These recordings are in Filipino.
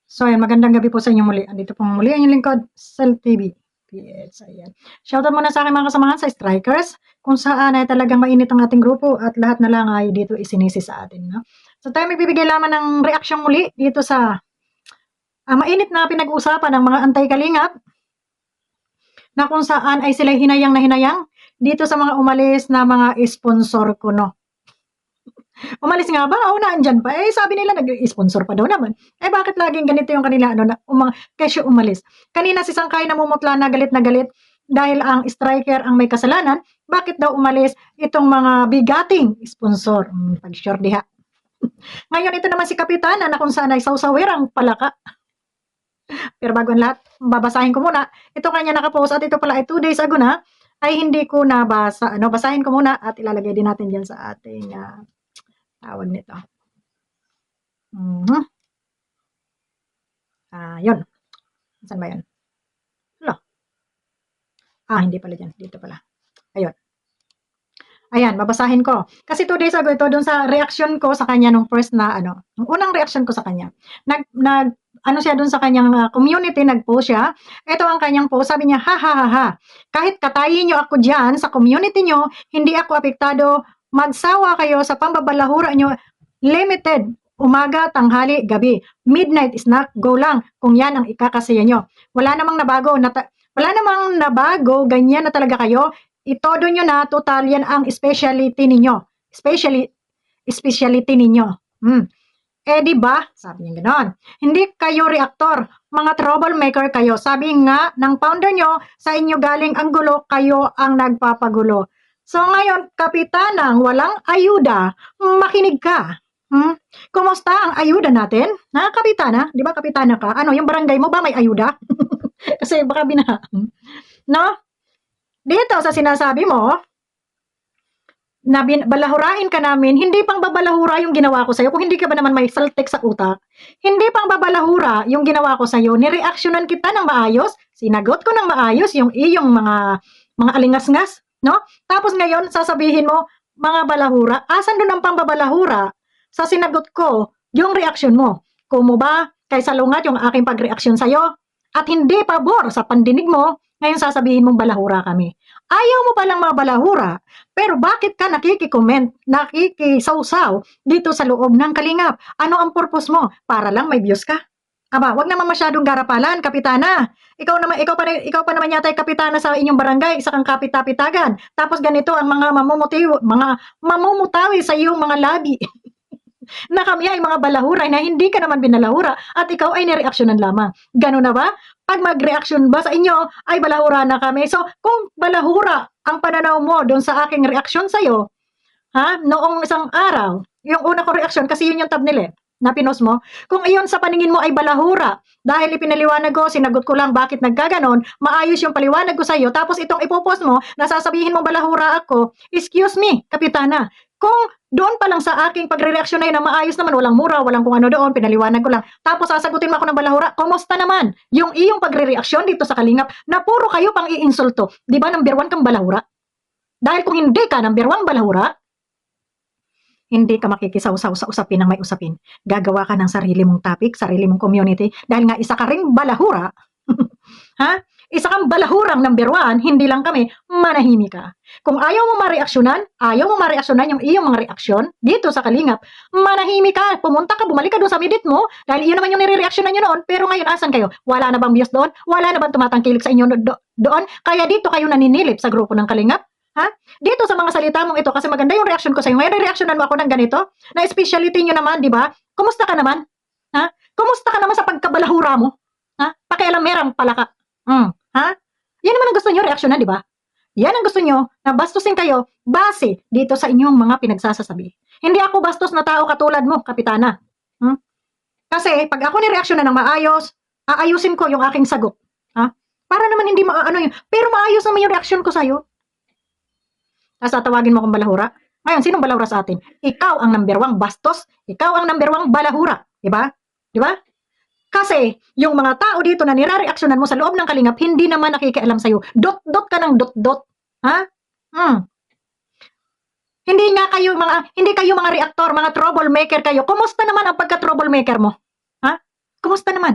So ayan, magandang gabi po sa inyo muli. Andito pong muli ang inyong lingkod, Sel TV. Yes, ayan. Shoutout muna sa aking mga kasamahan sa Strikers, kung saan ay talagang mainit ang ating grupo at lahat na lang ay dito isinisi sa atin. No? So tayo magbibigay lamang ng reaksyon muli dito sa mainit na pinag-uusapan ng mga anti-kalingap na kung saan ay sila hinayang na hinayang dito sa mga umalis na mga sponsor ko, no? Umalis nga ba? Oo, naandyan pa. Eh, sabi nila nag-sponsor pa daw naman. Eh, bakit laging ganito yung kanila, ano, na, kesyo umalis? Kanina si Sangkay namumutla na galit dahil ang striker ang may kasalanan. Bakit daw umalis itong mga bigating sponsor? Pag-sure diha. Ngayon, ito naman si Kapitana na kung saan ay sawsawerang palaka. Pero bago ang lahat, babasahin ko muna. Ito kanya nakapost at ito pala ay 2 days ago na ay hindi ko nabasa. Ano, basahin ko muna at ilalagay din natin dyan sa ating tawag nito. Yun. Saan ba yun? Hala. Hindi pala dyan. Dito pala. Ayun. Ayan, babasahin ko. Kasi 2 days ago ito, dun sa reaction ko sa kanya nung first na, nung unang reaction ko sa kanya. Ano siya dun sa kanyang community, nag-post siya. Ito ang kanyang post. Sabi niya, ha, ha, ha, ha. Kahit katayin nyo ako dyan sa community nyo, hindi ako apektado. Magsawa kayo sa pambabalahura nyo. Limited. Umaga, tanghali, gabi. Midnight snack, go lang. Kung yan ang ikakasaya nyo. Wala namang nabago, ganyan na talaga kayo. Itodo nyo na, total yan ang specialty ninyo. Specialty ninyo. Eh, di ba? Sabi niya gano'n. Hindi kayo reaktor. Mga troublemaker kayo. Sabi nga ng founder nyo, sa inyo galing ang gulo, kayo ang nagpapagulo. So ngayon, kapitanang walang ayuda, makinig ka. Kumusta ang ayuda natin? Ha, kapitana? Di ba kapitana ka? Ano, yung barangay mo ba may ayuda? Kasi baka no? Dito sa sinasabi mo, na balahurain ka namin, hindi pang babalahura yung ginawa ko sa'yo. Kung hindi ka ba naman may saltek sa utak, hindi pang babalahura yung ginawa ko sa'yo. Nireaksyonan kita ng maayos, sinagot ko ng maayos yung iyong mga alingas-ngas, no? Tapos ngayon, sasabihin mo, mga balahura, asan doon ang pambabalahura? Sa sinagot ko, yung reaksyon mo. Kung mo ba, kaysa lungat yung aking pagreaksyon sa'yo, at hindi pabor sa pandinig mo, ngayon sasabihin mong balahura kami. Ayaw mo palang mga balahura, pero bakit ka nakikicomment, nakikisawsaw dito sa loob ng Kalingap? Ano ang purpose mo? Para lang may views ka? Aba, wag naman masyadong garapalan, kapitana. Ikaw pa naman yata ay kapitana sa inyong barangay, isa kang kapitapitagan. Tapos ganito ang mga mamumutawi sa iyong mga labi. Na kami ay mga balahura na hindi ka naman binalahura at ikaw ay nireaksyonan lamang. Ganun na ba? Pag mag-reaction ba sa inyo, ay balahura na kami. So, kung balahura ang pananaw mo doon sa aking reaksyon sa'yo, noong isang araw, yung una kong reaksyon, kasi yun yung thumbnail na pinost mo, kung iyon sa paningin mo ay balahura, dahil ipinaliwanag ko, sinagot ko lang bakit nagkaganon, maayos yung paliwanag ko sa'yo, tapos itong ipopost mo, nasasabihin mo balahura ako, excuse me, kapitana, kung doon pa lang sa aking pagre-reaksyon na yun na maayos naman, walang mura, walang kung ano doon, pinaliwanag ko lang. Tapos sasagutin mo ako ng balahura, kumusta naman yung iyong pagre-reaksyon dito sa Kalingap na puro kayo pang iinsulto? Di ba number 1 kang balahura? Dahil kung hindi ka number 1 balahura, hindi ka makikisaw-saw sa usapin ng may usapin. Gagawa ka ng sarili mong topic, sarili mong community, dahil nga isa ka ring balahura. Isa kang balahurang number 1, hindi lang kami, manahimik ka. Kung ayaw mo mareaksyonan yung iyong mga reaksyon dito sa Kalingap, manahimik ka, pumunta ka, bumalik ka doon sa midit mo, dahil iyon naman yung nire-reaksyonan nyo noon, pero ngayon asan kayo? Wala na bang views doon? Wala na bang tumatangkilik sa inyo doon? Kaya dito kayo naninilip sa grupo ng Kalingap? Dito sa mga salita mong ito, kasi maganda yung reaksyon ko sa iyo, ngayon reaksyonan mo ako ng ganito, na specialty nyo naman, di ba? Kumusta ka naman? Kumusta ka naman sa pagkabalahura mo? Pakialamerang pala ka. Yan naman ang gusto nyo, reaksyonan, di ba? Yan ang gusto nyo, na bastusin kayo base dito sa inyong mga pinagsasasabi. Hindi ako bastos na tao katulad mo, kapitana. Kasi pag ako nireaksyonan ng maayos, aayusin ko yung aking sagot. Para naman hindi maano yun. Pero maayos naman yung reaksyon ko sa'yo. Tapos tatawagin mo akong balahura. Ngayon, sinong balahura sa atin? Ikaw ang number 1 bastos. Ikaw ang number 1 balahura. Diba? Diba? Kasi, yung mga tao dito na nire-reaksyonan mo sa loob ng Kalingap, hindi naman nakikialam sa'yo. Dot-dot ka ng dot-dot. Hindi kayo mga reaktor, mga troublemaker kayo. Kumusta naman ang pagka-troublemaker mo? Kumusta naman?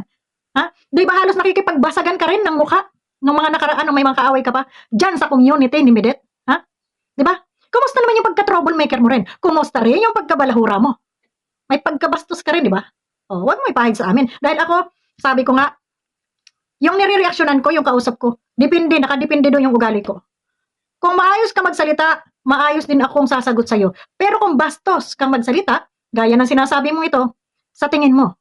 Ha? Di ba halos nakikipagbasagan ka rin ng mukha ng mga nakaraan nung may mga kaaway ka pa dyan sa community ni Medet? Ha? Di ba? Kumusta naman yung pagka-troublemaker mo rin? Kumusta rin yung pagkabalahura mo? May pagkabastos ka rin, di ba? O, huwag mo ipahid sa amin. Dahil ako, sabi ko nga, yung nire-reaksyonan ko, yung kausap ko, nakadepende doon yung ugali ko. Kung maayos ka magsalita, maayos din akong sasagot sa'yo. Pero kung bastos kang magsalita, gaya ng sinasabi mo ito, sa tingin mo,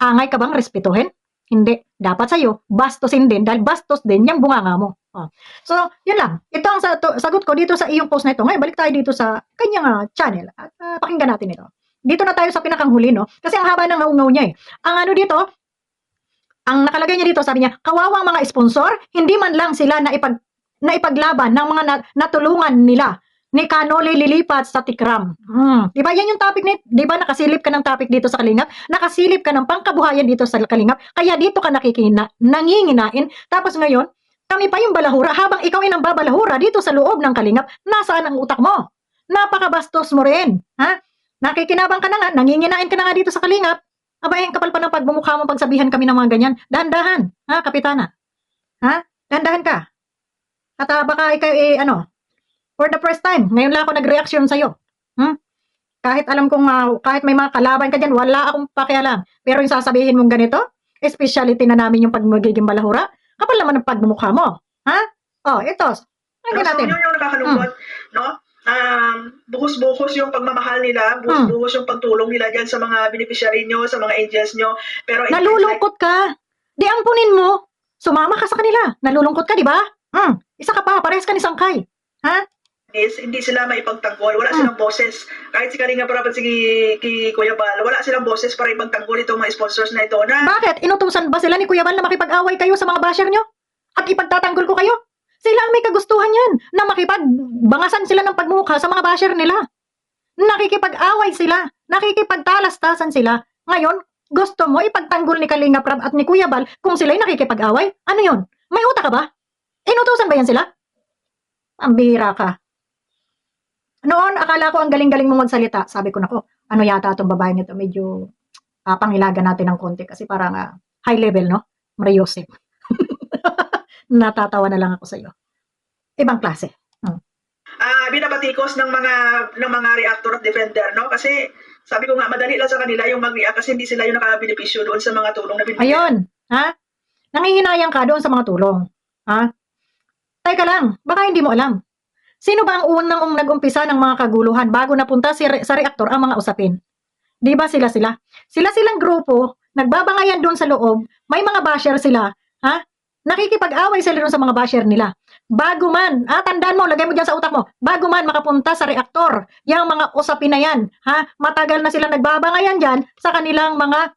angay ka bang respetuhin? Hindi. Dapat sa'yo, bastosin din dahil bastos din yung bunganga mo. Oh. So, yun lang. Ito ang sagot ko dito sa iyong post na ito. Ngayon, balik tayo dito sa kanyang channel at pakinggan natin ito. Dito na tayo sa pinakang huli, no? Kasi ang haba ng ngaw-ngaw niya eh. Ang ano dito, ang nakalagay niya dito, sabi niya, kawawang mga sponsor, hindi man lang sila na ipaglaban ng mga natulungan nila ni Kanoli lilipat sa Tikram. Di ba yan yung topic ni, di ba nakasilip ka ng topic dito sa Kalingap? Nakasilip ka ng pangkabuhayan dito sa Kalingap. Kaya dito ka nanginginain. Tapos ngayon, kami pa yung balahura. Habang ikaw ay nang babalahura dito sa loob ng Kalingap, nasaan ang utak mo? Napakabastos mo rin. Ha? Nakikinabang ka na nga, nanginginain ka na nga dito sa Kalingap. Abay, ang kapal pa ng pagbumukha mo pagsabihan kami ng mga ganyan. Dahan-dahan. Ha, kapitana? Ha? Dahan-dahan ka. At baka ikaw for the first time, ngayon lang ako nag-reaction sa'yo. Kahit alam kong, kahit may mga kalaban ka dyan, wala akong pakialam. Pero yung sasabihin mong ganito, speciality na namin yung magiging balahura, kapal naman ang pagmumukha mo. Ha? Oh, ito. Pero natin. Yun yung nakakalungkot, no? Buhos-buhos yung pagmamahal nila, buhos-buhos yung pagtulong nila dyan sa mga beneficiary nyo, sa mga angels nyo. Pero nalulungkot ka. Di ampunin mo. Sumama ka sa kanila. Nalulungkot ka, di ba? Isa ka pa, parehas ka ni Sangkay. Ha? Hindi sila maipagtanggol, wala silang boses. Kahit si Kalinga Prab at si Kuya Bal, wala silang boses para ipagtanggol itong mga sponsors na ito na. Bakit? Inutusan ba sila ni Kuya Bal na makipag-away kayo sa mga basher nyo? At ipagtatanggol ko kayo? Sila ang may kagustuhan yan na makipagbangasan sila ng pagmukha sa mga basher nila. Nakikipag-away sila, nakikipagtalastasan sila. Ngayon, gusto mo ipagtanggol ni Kalinga Prab at ni Kuya Bal kung sila'y nakikipag-away? Ano yun? May utak ka ba? Inutusan ba yan sila? Ang bihira ka. Noon, akala ko ang galing-galing mong magsalita. Sabi ko, nako, ano yata itong babae nito? Medyo pangilagan natin ng konti kasi parang high level, no? Mariosip. Natatawa na lang ako sa iyo. Ibang klase. Binabatikos ng mga reactor at defender, no? Kasi sabi ko nga, madali lang sa kanila yung mag-react kasi hindi sila yung nakabenepisyo doon sa mga tulong na binibigyan. Ayun, ha? Nangihinayang ka doon sa mga tulong. Ha? Teka lang, baka hindi mo alam. Sino ba ang unang nag-umpisa ng mga kaguluhan bago napunta sa reaktor ang mga usapin? Di ba sila? Sila-silang grupo, nagbabangayan doon sa loob, may mga basher sila, ha? Nakikipag-away sila doon sa mga basher nila. Bago man, tandaan mo, lagay mo dyan sa utak mo, bago man makapunta sa reaktor, yung mga usapin na yan, ha? Matagal na sila nagbabangayan dyan sa kanilang mga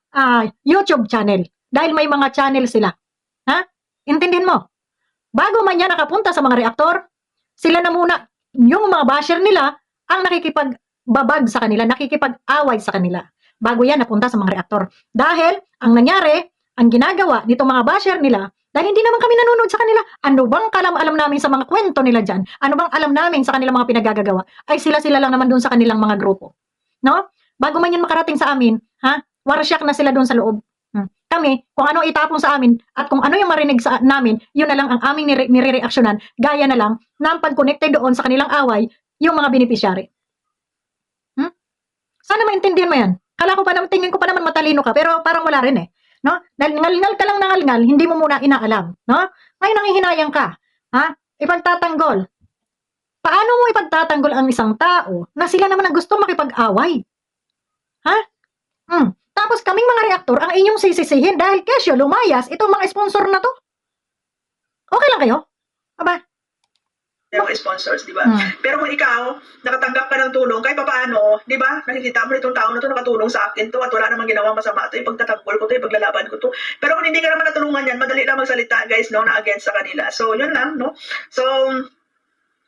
YouTube channel. Dahil may mga channel sila. Ha? Intindihin mo? Bago man yan nakapunta sa mga reaktor, sila na muna, yung mga basher nila, ang nakikipagbabag sa kanila, nakikipag-away sa kanila. Bago yan napunta sa mga reaktor. Dahil, ang nangyari, ang ginagawa nitong mga basher nila, dahil hindi naman kami nanonood sa kanila, ano bang alam namin sa mga kwento nila dyan? Ano bang alam namin sa kanilang mga pinagagagawa? Ay sila lang naman doon sa kanilang mga grupo. No? Bago man yan makarating sa amin, warsyak na sila doon sa loob. Kami, kung ano itapon sa amin at kung ano yung marinig sa namin, yun na lang ang aming nire-reaksyonan, gaya na lang ng pag-connected doon sa kanilang away, yung mga beneficiary. Sana maintindihan mo yan. Kala ko pa naman, tingin ko pa naman matalino ka, pero parang wala rin eh. No? Dahil ngal-ngal ka lang nangal-ngal, hindi mo muna inaalam. No? Ngayon nanghihinayang ka. Ipagtatanggol. Paano mo ipagtatanggol ang isang tao na sila naman ang gusto makipag-away? Tapos kaming mga reaktor ang inyong sisisihin dahil kesyo lumayas itong mga sponsor na to. Okay lang kayo? Aba? Mga sponsors, di ba? Pero kung ikaw, nakatanggap ka ng tulong, kahit paano, di ba? Nakikita mo itong tao na to nakatulong sa akin to at wala namang ginawang masama to, ipagtatanggol ko to, ipaglalaban ko to. Pero kung hindi ka naman natulungan yan, madali lang magsalita, guys, no, na against sa kanila. So, yun lang, no? So,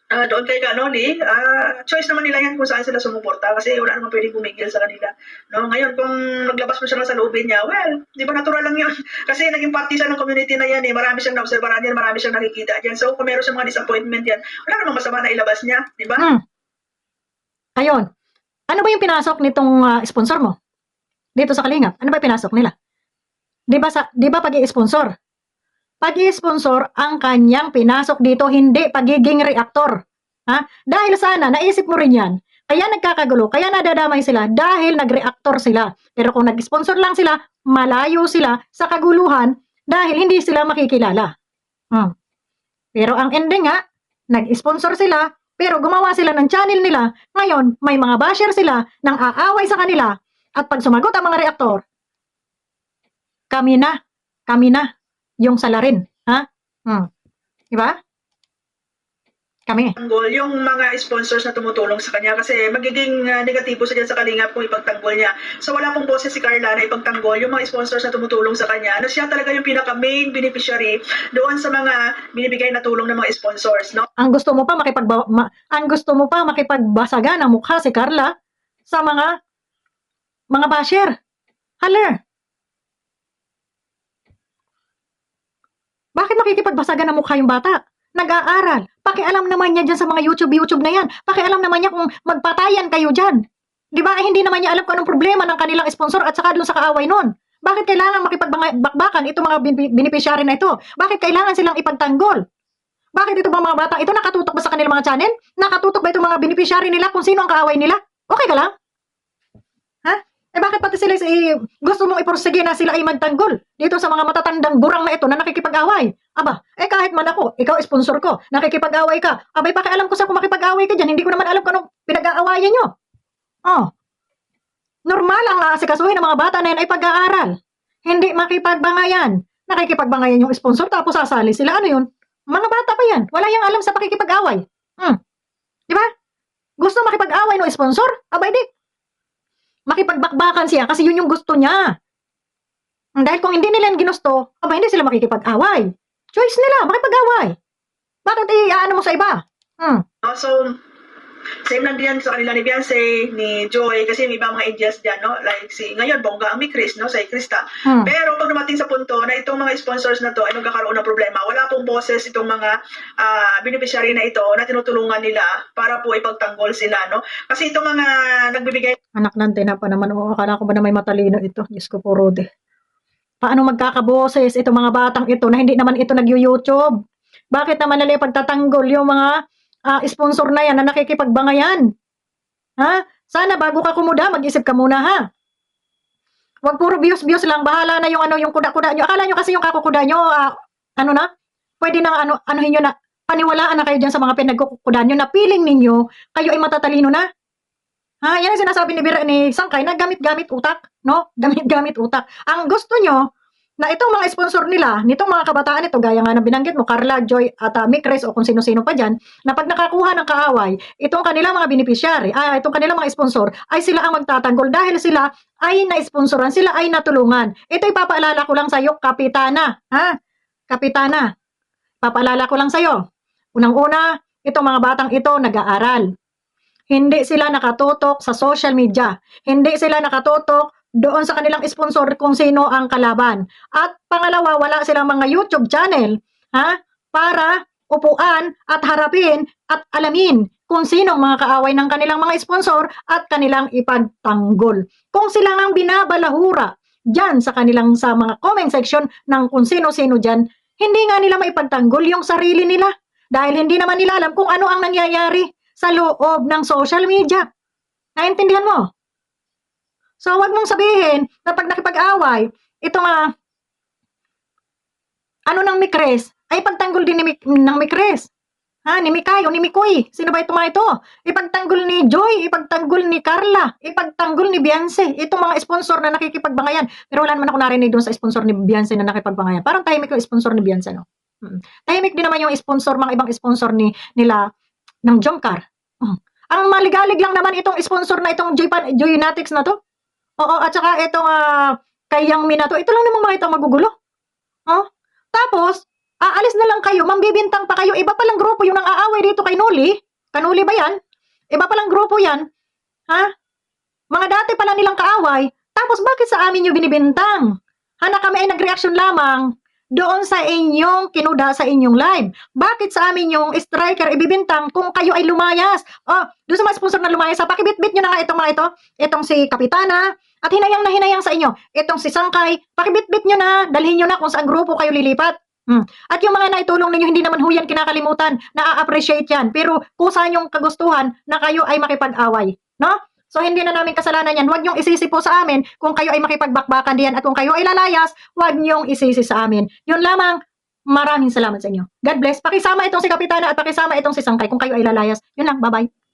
doon kay Kanoli, choice naman nila yan kung saan sila sumuporta kasi wala naman pwedeng bumigil sa kanila. No? Ngayon, kung naglabas mo siya sa loobin niya, well, di ba natural lang yun? Kasi naging party siya ng community na yan eh. Marami siyang naobserbahan yan, marami siyang nakikita dyan. So, kung meron siyang mga disappointment yan, wala namang masama na ilabas niya, di ba? Ayun. Ano ba yung pinasok nitong sponsor mo? Dito sa Kalingap? Ano ba yung pinasok nila? Di ba pag-i-sponsor? Pag-i-sponsor ang kanyang pinasok dito, hindi pagiging reaktor. Ha? Dahil sana, naisip mo rin yan. Kaya nagkakagulo, kaya nadadamay sila dahil nag-reactor sila. Pero kung nag-sponsor lang sila, malayo sila sa kaguluhan dahil hindi sila makikilala. Pero ang ending nga, nag-sponsor sila, pero gumawa sila ng channel nila. Ngayon, may mga basher sila nang aaway sa kanila. At pag sumagot ang mga reaktor, kami na yung salarin. Ha? Diba? Kami. Tanggol yung mga sponsors na tumutulong sa kanya kasi magiging negatibo sa dyan sa Kalingap kung ipagtanggol niya. So wala pong boses si Carla na ipagtanggol yung mga sponsors na tumutulong sa kanya na siya talaga yung pinaka-main beneficiary doon sa mga binibigay na tulong ng mga sponsors, no? Ang gusto mo pa makipagbasagan ang mukha si Carla sa mga basher. Haler. Bakit makikipagbasagan ang mukha yung bata? Nag-aaral. Pakialam naman niya dyan sa mga YouTube na yan. Pakialam naman niya kung magpatayan kayo dyan. Di ba? Hindi naman niya alam kung anong problema ng kanilang sponsor at saka dun sa kaaway nun. Bakit kailangan makipagbakbakan itong mga beneficiary na ito? Bakit kailangan silang ipagtanggol? Bakit ito mga bata? Ito nakatutok ba sa kanilang mga channel? Nakatutok ba itong mga beneficiary nila kung sino ang kaaway nila? Okay ka lang? Ha? Bakit pati sila gusto mong iporsige na sila ay magtanggol dito sa mga matatandang burang na ito na nakikipag-away? Aba, kahit man ako, ikaw sponsor ko, nakikipag-away ka. Abay, pakialam ko sa kung makipag-away ka dyan, hindi ko naman alam kung anong pinag-aawayan nyo. Normal ang aasikasuhin ng mga bata na yan ay pag-aaral. Hindi makipagbangayan. Nakikipagbangayan yung sponsor tapos sasali sila. Ano yun? Mga bata pa yan. Wala yang alam sa pakikipag-away. Di ba? Gusto makipag-away ng sponsor? Abay, di. Makipagbakbakan siya kasi yun yung gusto niya. Dahil kung hindi nila ginusto, hindi sila makikipag-away. Choice nila, makipag-away. Bakit iaano mo sa iba? So, same lang din sa kanila ni Beyonce, ni Joy, kasi may ibang mga Indians dyan, no? Like ngayon, bongga ang may Chris, no? Sa Krista. Pero pag dumating sa punto na itong mga sponsors na to ay magkakaroon ng problema, wala pong boses itong mga beneficiary na ito na tinutulungan nila para po ipagtanggol sila, no? Kasi itong mga nagbibigay. Anak ng tina pa naman, akala ko ba na may matalino ito? Diyos ko po, Rode. Paano magkakaboses itong mga batang ito na hindi naman ito nag-YouTube? Bakit naman nila ipagtatanggol yung mga sponsor na yan na nakikipagbangayan? Ha? Sana bago ka kumuda, mag-isip ka muna, ha? Huwag puro views lang. Bahala na yung yung kuda-kuda nyo. Akala nyo kasi yung kakukuda nyo, pwede nang anuhin nyo na, paniwalaan na kayo dyan sa mga pinagkukuda nyo na feeling ninyo, kayo ay matatalino na. Ha? Yan ang sinasabi ni Sangkay na gamit-gamit utak, no? Gamit-gamit utak. Ang gusto nyo, na itong mga sponsor nila, nitong mga kabataan ito, gaya nga na binanggit mo, Carla, Joy, at Mikres, o kung sino-sino pa dyan, na pag nakakuha ng kaaway, itong kanilang mga beneficiary, itong kanilang mga sponsor, ay sila ang magtatanggol dahil sila ay na-sponsoran, sila ay natulungan. Ito ipapaalala ko lang sa iyo, Kapitana. Ha? Kapitana. Papaalala ko lang sa iyo. Unang-una, itong mga batang ito nag-aaral. Hindi sila nakatutok sa social media. Hindi sila nakatutok doon sa kanilang sponsor kung sino ang kalaban. At pangalawa, wala silang mga YouTube channel para upuan at harapin at alamin kung sino mga kaaway ng kanilang mga sponsor at kanilang ipagtanggol. Kung sila ang binabalahura dyan sa mga comment section ng kung sino-sino dyan, hindi nga nila maipagtanggol yung sarili nila. Dahil hindi naman nila alam kung ano ang nangyayari sa loob ng social media. Naintindihan mo? So, wag mong sabihin na pag nakipag-away, ito nga, ng Mikres, ay pagtanggol din ng Mikres. Ni Mikayo, ni Mikoy. Sino ba itong mga ito? Ipagtanggol ni Joy, ipagtanggol ni Carla, ipagtanggol ni Beyonce. Itong mga sponsor na nakikipagbangayan. Pero wala naman ako narinig doon sa sponsor ni Beyonce na nakipagbangayan. Parang tahimik yung sponsor ni Beyonce, no? Tahimik din naman yung sponsor, mga ibang sponsor nila ng Jomcar. Ang maligalig lang naman itong sponsor na itong Joynatics na to. Oo, at saka itong kay Yang Min na to, ito lang naman mga itong magugulo. Tapos, aalis na lang kayo, mambibintang pa kayo, iba palang grupo yung nang-aaway dito kay Noli. Kanuli ba yan? Iba palang grupo yan. Mga dati pala nilang kaaway, tapos bakit sa amin nyo binibintang? Na kami ay nag-reaction lamang doon sa inyong kinuda sa inyong live. Bakit sa amin yung striker ibibintang kung kayo ay lumayas? Doon sa mga sponsor na lumayas, pakibitbit nyo na nga itong mga ito. Itong si Kapitana, At hinayang na hinayang sa inyo. Itong si Sangkay, pakibitbit nyo na, dalhin nyo na kung saan grupo kayo lilipat. At yung mga naitulong ninyo, hindi naman huyan kinakalimutan, na-appreciate yan. Pero kusa yung kagustuhan na kayo ay makipag-away. No? So, hindi na namin kasalanan yan. Huwag niyong isisi po sa amin kung kayo ay makipagbakbakan diyan at kung kayo ay lalayas, huwag niyong isisi sa amin. Yun lamang, maraming salamat sa inyo. God bless. Pakisama itong si Kapitana at pakisama itong si Sangkay kung kayo ay lalayas. Yun lang, bye-bye.